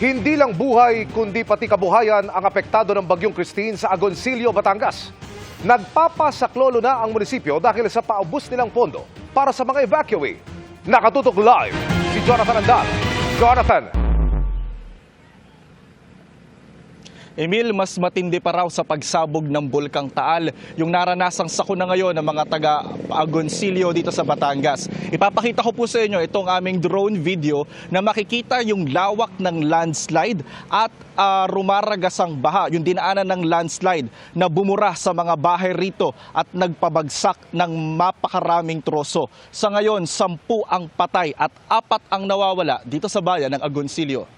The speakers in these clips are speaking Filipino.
Hindi lang buhay kundi pati kabuhayan ang apektado ng Bagyong Christine sa Agoncillo, Batangas. Nagpapasaklolo na ang munisipyo dahil sa paubos nilang pondo para sa mga evacuee. Nakatutok live si Jonathan Andal. Jonathan. Emil, mas matindi pa raw sa pagsabog ng Bulkang Taal yung naranasang sakuna ngayon ng mga taga-Agoncillo dito sa Batangas. Ipapakita ko po sa inyo itong aming drone video na makikita yung lawak ng landslide at rumaragasang baha, yung dinaanan ng landslide na bumura sa mga bahay rito at nagpabagsak ng mapakaraming troso. Sa ngayon, 10 ang patay at 4 ang nawawala dito sa bayan ng Agoncillo.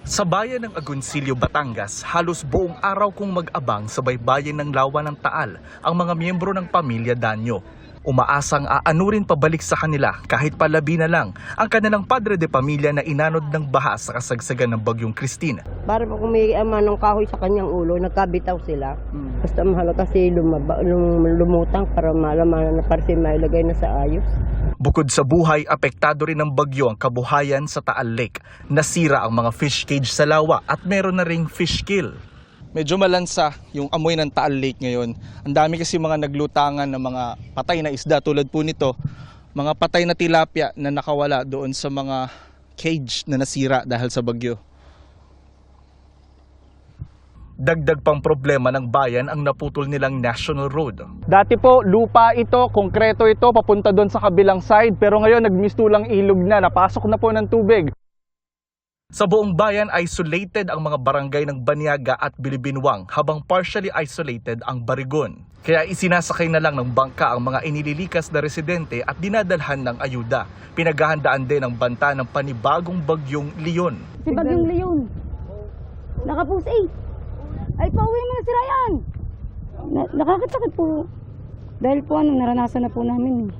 Sa bayan ng Agoncillo, Batangas, halos buong araw kong mag-abang sa baybayin ng lawa ng Taal ang mga miyembro ng pamilya Danyo. Umaasang aanurin pabalik sa kanila kahit palabi na lang ang kanilang padre de pamilya na inanod ng baha sa kasagsagan ng Bagyong Christine. Para pa kung may ng kahoy sa kanyang ulo, nagkabitaw sila. Basta mahal kasi lumutang para malaman na para mailagay na sa ayos. Bukod sa buhay, apektado rin ng bagyo ang kabuhayan sa Taal Lake. Nasira ang mga fish cage sa lawa at meron na ring fish kill. Medyo malansa yung amoy ng Taal Lake ngayon. Ang dami kasi mga naglutangan ng mga patay na isda tulad po nito. Mga patay na tilapia na nakawala doon sa mga cage na nasira dahil sa bagyo. Dagdag pang problema ng bayan ang naputol nilang National Road. Dati po, lupa ito, konkreto ito, papunta doon sa kabilang side. Pero ngayon, nagmistulang ilog na, napasok na po ng tubig. Sa buong bayan, isolated ang mga barangay ng Banyaga at Bilibinwang, habang partially isolated ang Barigon. Kaya isinasakay na lang ng bangka ang mga inililikas na residente at dinadalhan ng ayuda. Pinaghahandaan din ang banta ng panibagong Bagyong Leon. Si Bagyong Leon, nakapus 8. Ay, pauwi mo na si Ryan. Nakakasakit po. Dahil po naranasan na po namin.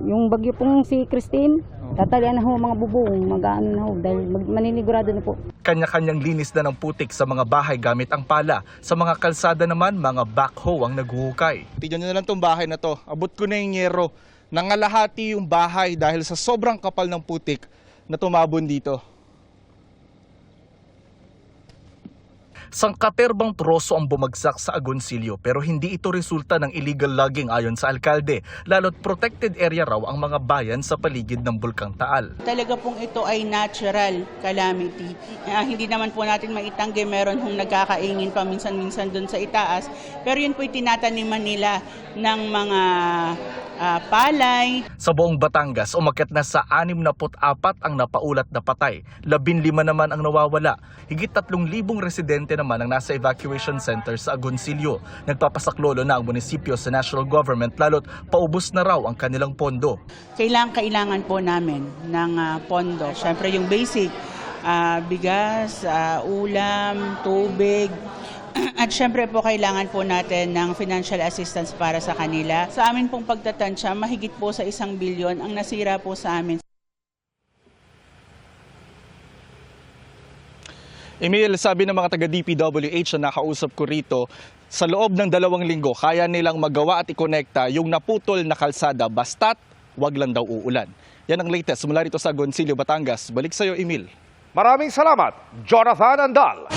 Yung bagyo pong si Christine, tatalian na ho mga bubong, mag-ano na ho, dahil maninigurado na po. Kanya-kanyang linis na ng putik sa mga bahay gamit ang pala. Sa mga kalsada naman, mga backhoe ang naghuhukay. Tignan nyo na lang itong bahay na to. Abot ko na yung yero. Nangalahati yung bahay dahil sa sobrang kapal ng putik na tumabon dito. Sangkaterbang troso ang bumagsak sa Agoncillo pero hindi ito resulta ng illegal logging ayon sa alkalde. Lalo't protected area raw ang mga bayan sa paligid ng Bulkang Taal. Talaga pong ito ay natural calamity. Hindi naman po natin maitanggi, meron hong nagkakaingin pa minsan-minsan doon sa itaas. Pero yun po'y tinataniman nila ng mga palay. Sa buong Batangas, umakyat na sa 64 ang napaulat na patay. 15 naman ang nawawala. Higit 3,000 residente naman ang nasa evacuation center sa Agoncillo. Nagpapasaklolo na ang munisipyo sa national government lalo't paubos na raw ang kanilang pondo. Kailangan po namin ng pondo. Siyempre yung basic, bigas, ulam, tubig. At syempre po kailangan po natin ng financial assistance para sa kanila. Sa amin pong pagtatansya, mahigit po sa 1 bilyon ang nasira po sa amin. Emil, sabi ng mga taga-DPWH na nakausap ko rito, sa loob ng 2 linggo, kaya nilang magawa at ikonekta yung naputol na kalsada basta't wag lang daw uulan. Yan ang latest mula rito sa Agoncillo, Batangas. Balik sa iyo, Emil. Maraming salamat, Jonathan Andal.